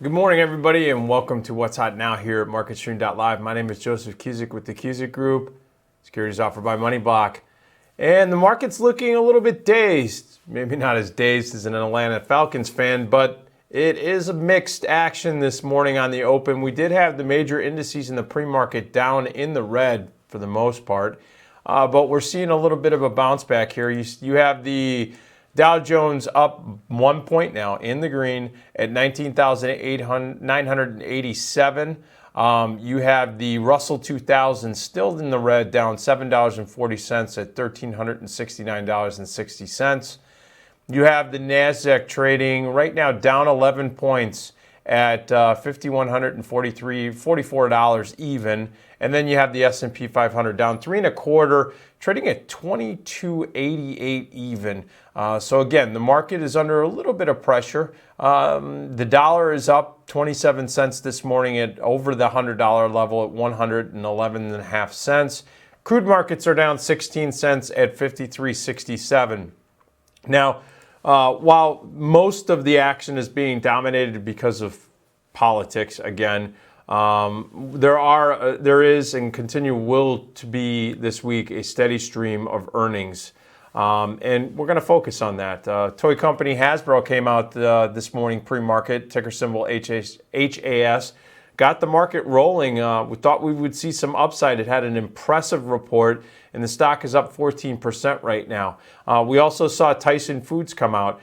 Good morning, everybody, and welcome to What's Hot Now here at MarketStream.live. My name is Joseph Cusick with the Cusick Group, securities offered by MoneyBlock. And the market's looking a little bit dazed. Maybe not as dazed as an Atlanta Falcons fan, but it is a mixed action this morning on the open. We did have the major indices in the pre-market down in the red for the most part, but we're seeing a little bit of a bounce back here. You have the Dow Jones up 1 point now in the green at 19,987. You have the Russell 2000 still in the red, down $7.40 at $1,369.60. You have the NASDAQ trading right now down 11 points at $5,144 even. And then you have the S&P 500 down 3 1/4, trading at 22.88 even. So again, the market is under a little bit of pressure. The dollar is up 27 cents this morning at over the $100 level at 111.5 cents. Crude markets are down 16 cents at 53.67. Now, while most of the action is being dominated because of politics, again, there is and will to be this week a steady stream of earnings, and we're going to focus on that. Toy company Hasbro came out this morning pre-market, ticker symbol HAS. Got the market rolling. We thought we would see some upside. It had an impressive report, and the stock is up 14% right now. We also saw Tyson Foods come out.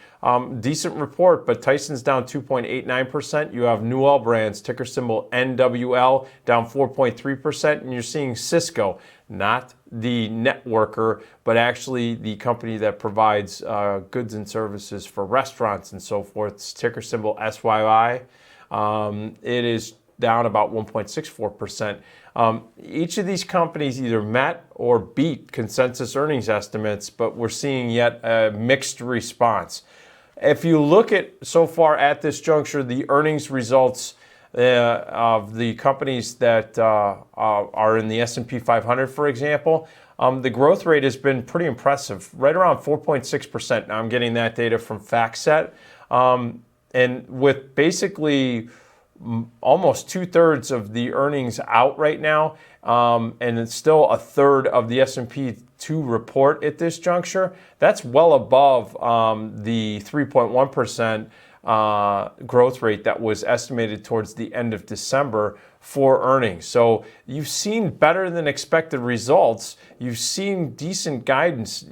Decent report, but Tyson's down 2.89%. You have Newell Brands, ticker symbol NWL, down 4.3%. And you're seeing Cisco, not the networker, but actually the company that provides goods and services for restaurants and so forth, ticker symbol SYI. It is down about 1.64%. Each of these companies either met or beat consensus earnings estimates, but we're seeing yet a mixed response. If you look at so far at this juncture, the earnings results of the companies that are in the S&P 500, for example, the growth rate has been pretty impressive, right around 4.6%. Now I'm getting that data from FactSet, and with basically almost 2/3 of the earnings out right now, and it's still 1/3 of the S&P to report at this juncture. That's well above the 3.1% growth rate that was estimated towards the end of December for earnings. So you've seen better than expected results. You've seen decent guidance.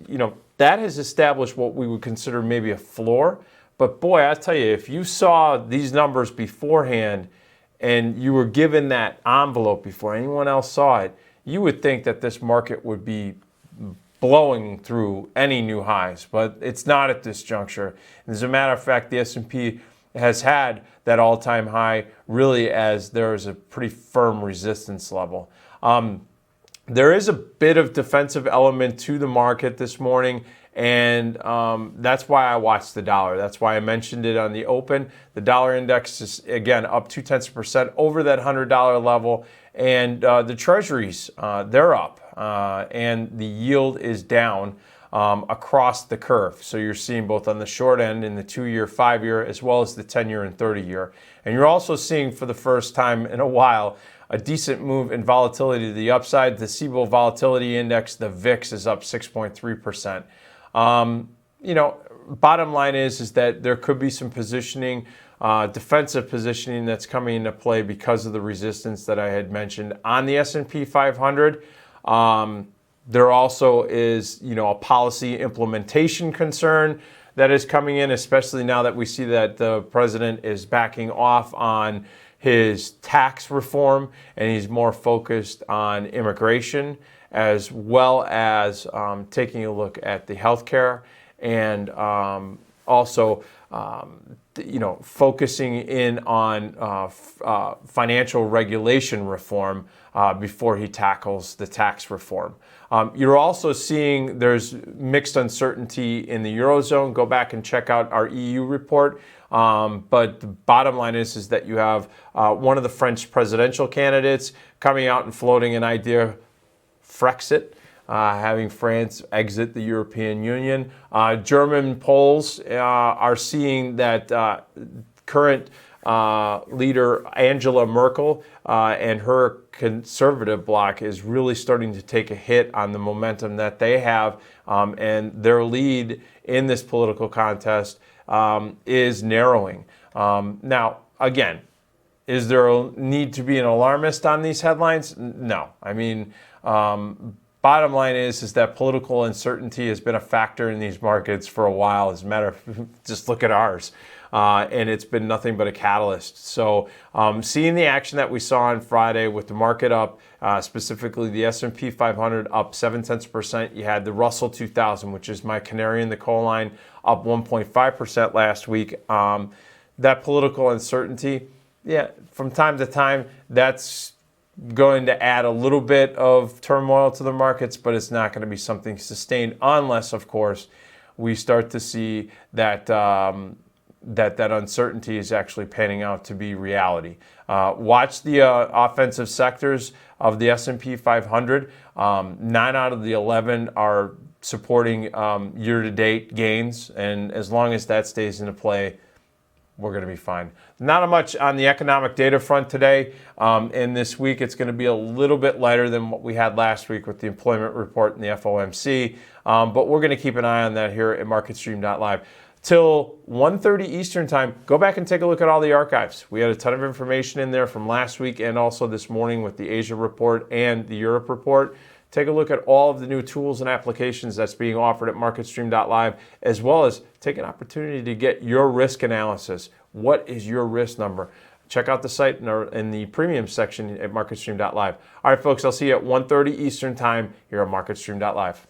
That has established what we would consider maybe a floor. But boy, I tell you, if you saw these numbers beforehand and you were given that envelope before anyone else saw it, you would think that this market would be blowing through any new highs. But it's not at this juncture. As a matter of fact, the S&P has had that all-time high really as there is a pretty firm resistance level. There is a bit of defensive element to the market this morning, and that's why I watched the dollar. That's why I mentioned it on the open. The dollar index is, again, up 0.2% over that $100 level, and the treasuries, they're up, and the yield is down across the curve. So you're seeing both on the short end in the 2-year, 5-year, as well as the 10-year and 30-year. And you're also seeing for the first time in a while a decent move in volatility to the upside. The CBOE Volatility Index, the VIX, is up 6.3%. Bottom line is that there could be some positioning, defensive positioning that's coming into play because of the resistance that I had mentioned on the S&P 500. There also is, a policy implementation concern that is coming in, especially now that we see that the president is backing off on his tax reform and he's more focused on immigration, as well as taking a look at the healthcare and also focusing in on financial regulation reform before he tackles the tax reform. You're also seeing there's mixed uncertainty in the Eurozone. Go back and check out our EU report. But the bottom line is that you have one of the French presidential candidates coming out and floating an idea, Frexit, having France exit the European Union. German polls are seeing that current leader Angela Merkel and her conservative bloc is really starting to take a hit on the momentum that they have, and their lead in this political contest is narrowing. Now, again, is there a need to be an alarmist on these headlines? No. I mean, bottom line is that political uncertainty has been a factor in these markets for a while. As a matter of, just look at ours. And it's been nothing but a catalyst. So seeing the action that we saw on Friday with the market up, specifically the S&P 500 up 0.7%. You had the Russell 2000, which is my canary in the coal line, up 1.5% last week. That political uncertainty, yeah, from time to time, that's going to add a little bit of turmoil to the markets, but it's not going to be something sustained unless, of course, we start to see that that uncertainty is actually panning out to be reality. Watch the offensive sectors of the S&P 500. 9 out of the 11 are supporting year-to-date gains, and as long as that stays into play, we're going to be fine. Not much on the economic data front today. And this week, it's going to be a little bit lighter than what we had last week with the employment report and the FOMC. But we're going to keep an eye on that here at MarketStream.live. Till 1:30 Eastern time, go back and take a look at all the archives. We had a ton of information in there from last week and also this morning with the Asia report and the Europe report. Take a look at all of the new tools and applications that's being offered at MarketStream.live, as well as take an opportunity to get your risk analysis. What is your risk number? Check out the site in the premium section at MarketStream.live. All right, folks, I'll see you at 1:30 Eastern time here at MarketStream.live.